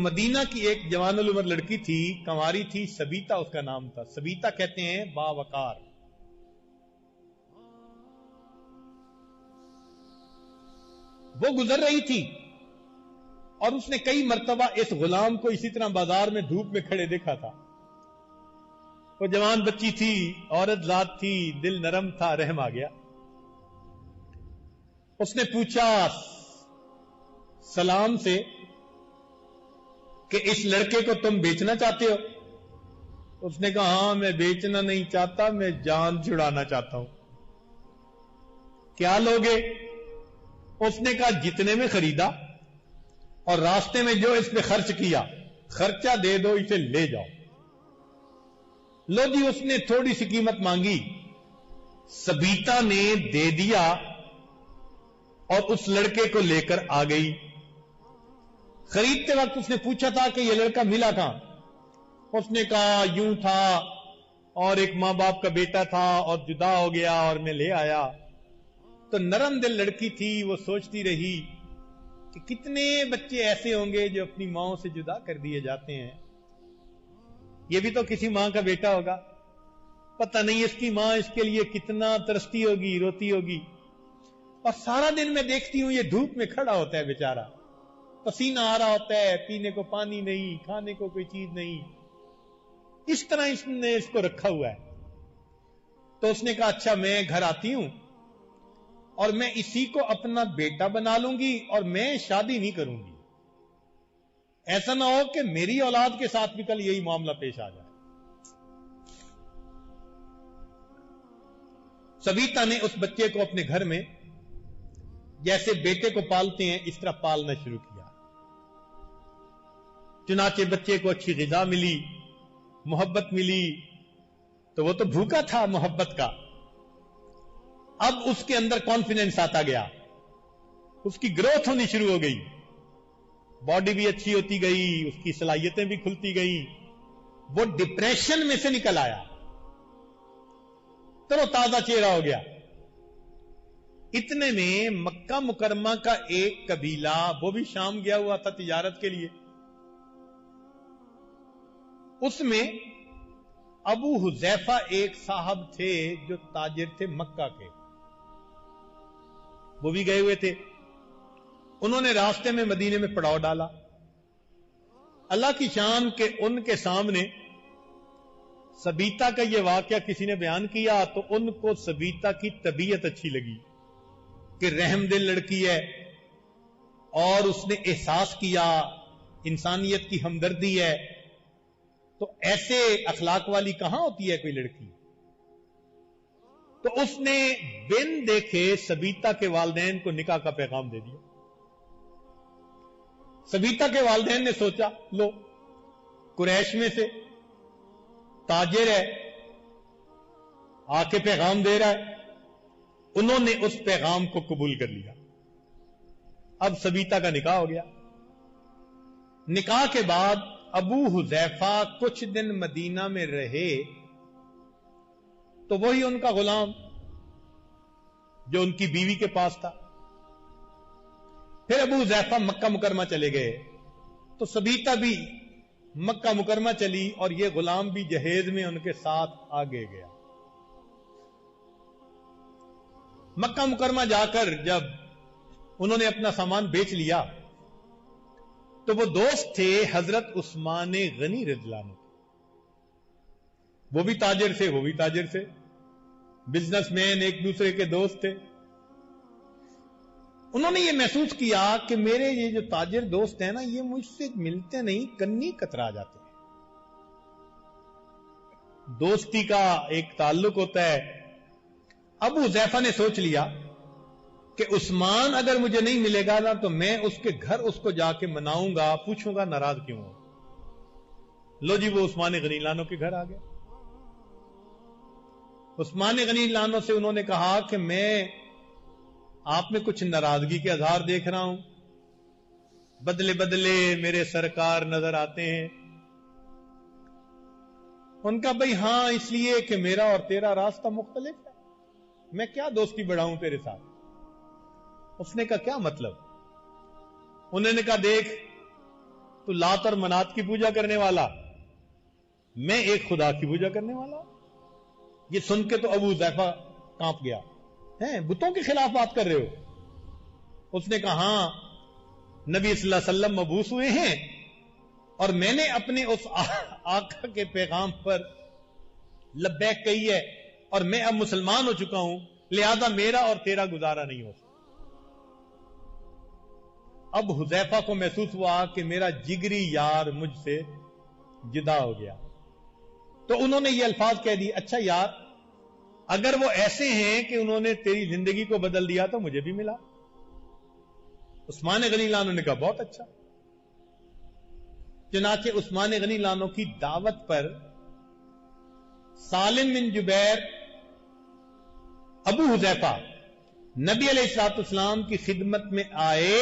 مدینہ کی ایک جوان العمر لڑکی تھی، کنواری تھی، سبیتا اس کا نام تھا. سبیتا کہتے ہیں باوقار. وہ گزر رہی تھی اور اس نے کئی مرتبہ اس غلام کو اسی طرح بازار میں دھوپ میں کھڑے دیکھا تھا. وہ جوان بچی تھی، عورت ذات تھی، دل نرم تھا، رحم آ گیا. اس نے پوچھا سلام سے کہ اس لڑکے کو تم بیچنا چاہتے ہو؟ اس نے کہا ہاں، میں بیچنا نہیں چاہتا، میں جان چھڑانا چاہتا ہوں. کیا لوگے؟ اس نے کہا جتنے میں خریدا اور راستے میں جو اس پہ خرچ کیا، خرچہ دے دو، اسے لے جاؤ. لو جی، اس نے تھوڑی سی قیمت مانگی، سبیتا نے دے دیا اور اس لڑکے کو لے کر آ گئی. خریدتے وقت اس نے پوچھا تھا کہ یہ لڑکا ملا کہاں؟ اس نے کہا یوں تھا اور ایک ماں باپ کا بیٹا تھا اور جدا ہو گیا اور میں لے آیا. تو نرم دل لڑکی تھی، وہ سوچتی رہی کہ کتنے بچے ایسے ہوں گے جو اپنی ماں سے جدا کر دیے جاتے ہیں. یہ بھی تو کسی ماں کا بیٹا ہوگا، پتہ نہیں اس کی ماں اس کے لیے کتنا ترستی ہوگی، روتی ہوگی. اور سارا دن میں دیکھتی ہوں یہ دھوپ میں کھڑا ہوتا ہے بیچارہ، پسینہ آ رہا ہوتا ہے، پینے کو پانی نہیں، کھانے کو کوئی چیز نہیں، اس طرح اس نے اس کو رکھا ہوا ہے. تو اس نے کہا اچھا، میں گھر آتی ہوں اور میں اسی کو اپنا بیٹا بنا لوں گی اور میں شادی نہیں کروں گی. ایسا نہ ہو کہ میری اولاد کے ساتھ بھی کل یہی معاملہ پیش آ جائے. سبیتا نے اس بچے کو اپنے گھر میں جیسے بیٹے کو پالتے ہیں اس طرح پالنا شروع کیا. چنانچہ بچے کو اچھی غذا ملی، محبت ملی، تو وہ تو بھوکا تھا محبت کا. اب اس کے اندر کانفیڈنس آتا گیا، اس کی گروتھ ہونی شروع ہو گئی، باڈی بھی اچھی ہوتی گئی، اس کی صلاحیتیں بھی کھلتی گئی. وہ ڈپریشن میں سے نکل آیا، ترو تازہ چہرہ ہو گیا. اتنے میں مکہ مکرمہ کا ایک قبیلہ، وہ بھی شام گیا ہوا تھا تجارت کے لیے، اس میں ابو حذیفہ ایک صاحب تھے جو تاجر تھے مکہ کے، وہ بھی گئے ہوئے تھے. انہوں نے راستے میں مدینے میں پڑاؤ ڈالا. اللہ کی شان کہ ان کے سامنے سبیتا کا یہ واقعہ کسی نے بیان کیا تو ان کو سبیتا کی طبیعت اچھی لگی کہ رحم دل لڑکی ہے، اور اس نے احساس کیا انسانیت کی ہمدردی ہے. تو ایسے اخلاق والی کہاں ہوتی ہے کوئی لڑکی؟ تو اس نے بن دیکھے سبیتا کے والدین کو نکاح کا پیغام دے دیا. سبیتا کے والدین نے سوچا لو، قریش میں سے تاجر ہے، آ کے پیغام دے رہا ہے. انہوں نے اس پیغام کو قبول کر لیا. اب سبیتا کا نکاح ہو گیا. نکاح کے بعد ابو حذیفہ کچھ دن مدینہ میں رہے تو وہی ان کا غلام جو ان کی بیوی کے پاس تھا. پھر ابو حذیفہ مکہ مکرمہ چلے گئے تو سبیتا بھی مکہ مکرمہ چلی اور یہ غلام بھی جہیز میں ان کے ساتھ آگے گیا. مکہ مکرمہ جا کر جب انہوں نے اپنا سامان بیچ لیا تو وہ دوست تھے حضرت عثمان غنی رضی اللہ عنہ، وہ بھی تاجر تھے، وہ بھی تاجر تھے، بزنس مین، ایک دوسرے کے دوست تھے. انہوں نے یہ محسوس کیا کہ میرے یہ جو تاجر دوست ہیں نا، یہ مجھ سے ملتے نہیں، کنی کترا جاتے ہیں. دوستی کا ایک تعلق ہوتا ہے. ابو حذیفہ نے سوچ لیا کہ عثمان اگر مجھے نہیں ملے گا نا تو میں اس کے گھر اس کو جا کے مناؤں گا، پوچھوں گا ناراض کیوں ہو. لو جی، وہ عثمان غنی لانو کے گھر آ گئے. عثمان غنی لانو سے انہوں نے کہا کہ میں آپ میں کچھ ناراضگی کے اظہار دیکھ رہا ہوں، بدلے بدلے میرے سرکار نظر آتے ہیں. ان کا بھائی ہاں، اس لیے کہ میرا اور تیرا راستہ مختلف ہے، میں کیا دوستی بڑھاؤں تیرے ساتھ. اس نے کہا کیا مطلب؟ انہوں نے کہا دیکھ، تو لات اور منات کی پوجا کرنے والا، میں ایک خدا کی پوجا کرنے والا۔ یہ سن کے تو ابو حذیفہ کانپ گیا، ہیں بتوں کے خلاف بات کر رہے ہو؟ اس نے کہا ہاں، نبی صلی اللہ علیہ وسلم مبعوث ہوئے ہیں اور میں نے اپنے اس آقا کے پیغام پر لبیک کہی ہے اور میں اب مسلمان ہو چکا ہوں، لہذا میرا اور تیرا گزارا نہیں ہو سکتا۔ اب حذیفہ کو محسوس ہوا کہ میرا جگری یار مجھ سے جدا ہو گیا، تو انہوں نے یہ الفاظ کہہ دی، اچھا یار اگر وہ ایسے ہیں کہ انہوں نے تیری زندگی کو بدل دیا تو مجھے بھی ملا۔ عثمان غنی لانو نے کہا بہت اچھا۔ چنانچہ عثمان غنی لانو کی دعوت پر سالم بن جبیر ابو حذیفہ نبی علیہ الصلوۃ والسلام کی خدمت میں آئے۔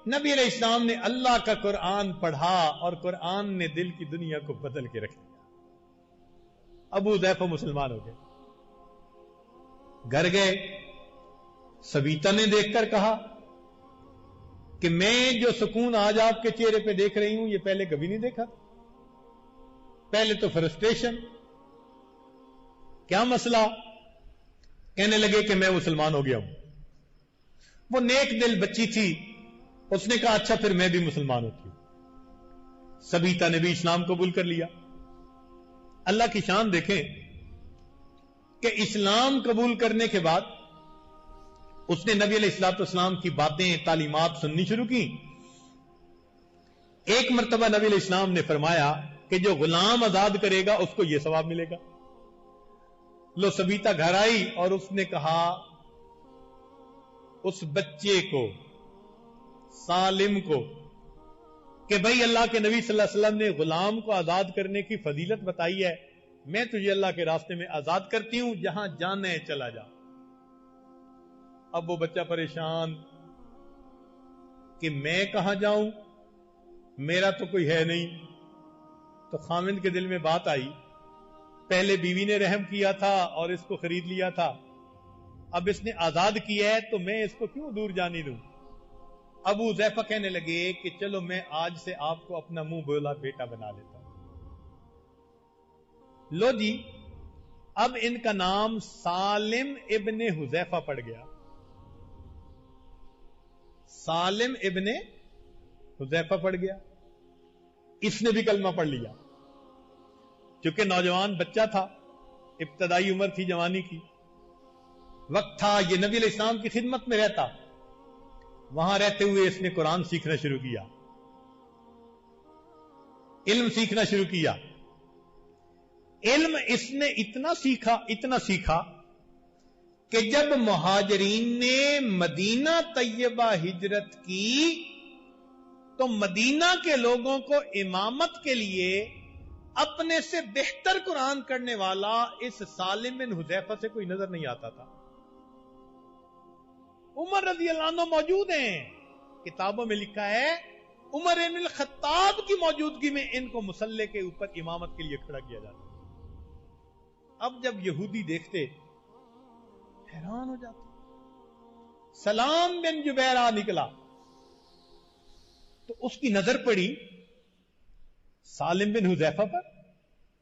نبی علیہ السلام نے اللہ کا قرآن پڑھا اور قرآن نے دل کی دنیا کو بدل کے رکھ دیا۔ ابو حذیفہ مسلمان ہو گئے، گھر گئے۔ سبیتا نے دیکھ کر کہا کہ میں جو سکون آج آپ کے چہرے پہ دیکھ رہی ہوں یہ پہلے کبھی نہیں دیکھا۔ پہلے تو فرسٹریشن، کیا مسئلہ؟ کہنے لگے کہ میں مسلمان ہو گیا ہوں۔ وہ نیک دل بچی تھی، اس نے کہا اچھا پھر میں بھی مسلمان ہوتی ہوں۔ سبیتا نے بھی اسلام قبول کر لیا۔ اللہ کی شان دیکھیں کہ اسلام قبول کرنے کے بعد اس نے نبی علیہ الصلوۃ والسلام کی باتیں، تعلیمات سننی شروع کی۔ ایک مرتبہ نبی علیہ السلام نے فرمایا کہ جو غلام آزاد کرے گا اس کو یہ ثواب ملے گا۔ لو سبیتا گھر آئی اور اس نے کہا اس بچے کو، سالم کو، کہ بھئی اللہ کے نبی صلی اللہ علیہ وسلم نے غلام کو آزاد کرنے کی فضیلت بتائی ہے، میں تجھے اللہ کے راستے میں آزاد کرتی ہوں، جہاں جانا ہے چلا جا۔ اب وہ بچہ پریشان کہ میں کہاں جاؤں، میرا تو کوئی ہے نہیں۔ تو خامند کے دل میں بات آئی، پہلے بیوی نے رحم کیا تھا اور اس کو خرید لیا تھا، اب اس نے آزاد کیا ہے تو میں اس کو کیوں دور جانے دوں۔ ابو حذیفہ کہنے لگے کہ چلو میں آج سے آپ کو اپنا منہ بولا بیٹا بنا لیتا ہوں۔ لو جی، اب ان کا نام سالم ابن حذیفہ پڑ گیا۔ سالم ابن حذیفہ پڑ گیا۔ اس نے بھی کلمہ پڑھ لیا، چونکہ نوجوان بچہ تھا، ابتدائی عمر تھی جوانی کی، وقت تھا، یہ نبی علیہ السلام کی خدمت میں رہتا۔ وہاں رہتے ہوئے اس نے قرآن سیکھنا شروع کیا، علم سیکھنا شروع کیا۔ علم اس نے اتنا سیکھا کہ جب مہاجرین نے مدینہ طیبہ ہجرت کی تو مدینہ کے لوگوں کو امامت کے لیے اپنے سے بہتر قرآن کرنے والا اس سالم بن حذیفہ سے کوئی نظر نہیں آتا تھا۔ عمر رضی اللہ عنہ موجود ہیں، کتابوں میں لکھا ہے عمر بن الخطاب کی موجودگی میں ان کو مصلی کے اوپر امامت کے لیے کھڑا کیا جاتا۔ اب جب یہودی دیکھتے حیران ہو جاتے۔ سلام بن جبیرہ نکلا تو اس کی نظر پڑی سالم بن حذیفہ پر،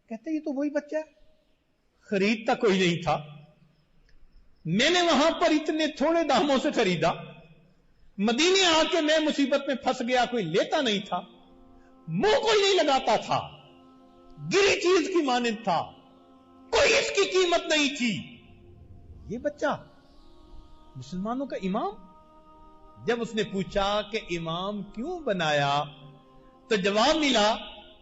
کہتے یہ تو وہی بچہ ہے، خریدتا کوئی نہیں تھا، میں نے وہاں پر اتنے تھوڑے داموں سے خریدا، مدینے آ کے میں مصیبت میں پھنس گیا، کوئی لیتا نہیں تھا، منہ کوئی نہیں لگاتا تھا، گری چیز کی مانند تھا، کوئی اس کی قیمت نہیں تھی، یہ بچہ مسلمانوں کا امام۔ جب اس نے پوچھا کہ امام کیوں بنایا تو جواب ملا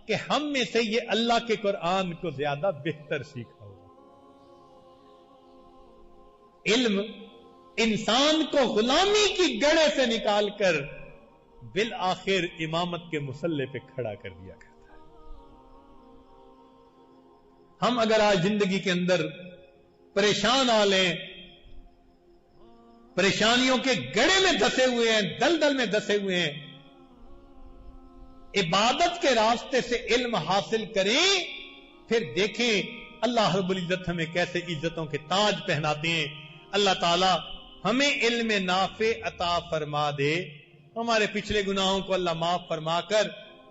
کہ ہم میں سے یہ اللہ کے قرآن کو زیادہ بہتر سیکھا ہوگا۔ علم انسان کو غلامی کی گڑھے سے نکال کر بالآخر امامت کے مصلی پہ کھڑا کر دیا کرتا ہے۔ ہم اگر آج زندگی کے اندر پریشان آ لیں، پریشانیوں کے گڑھے میں دھسے ہوئے ہیں، دلدل میں دھسے ہوئے ہیں، عبادت کے راستے سے علم حاصل کریں، پھر دیکھیں اللہ رب العزت ہمیں کیسے عزتوں کے تاج پہناتے ہیں۔ اللہ تعالی ہمیں علم نافع عطا فرما دے، ہمارے پچھلے گناہوں کو اللہ معاف فرما کر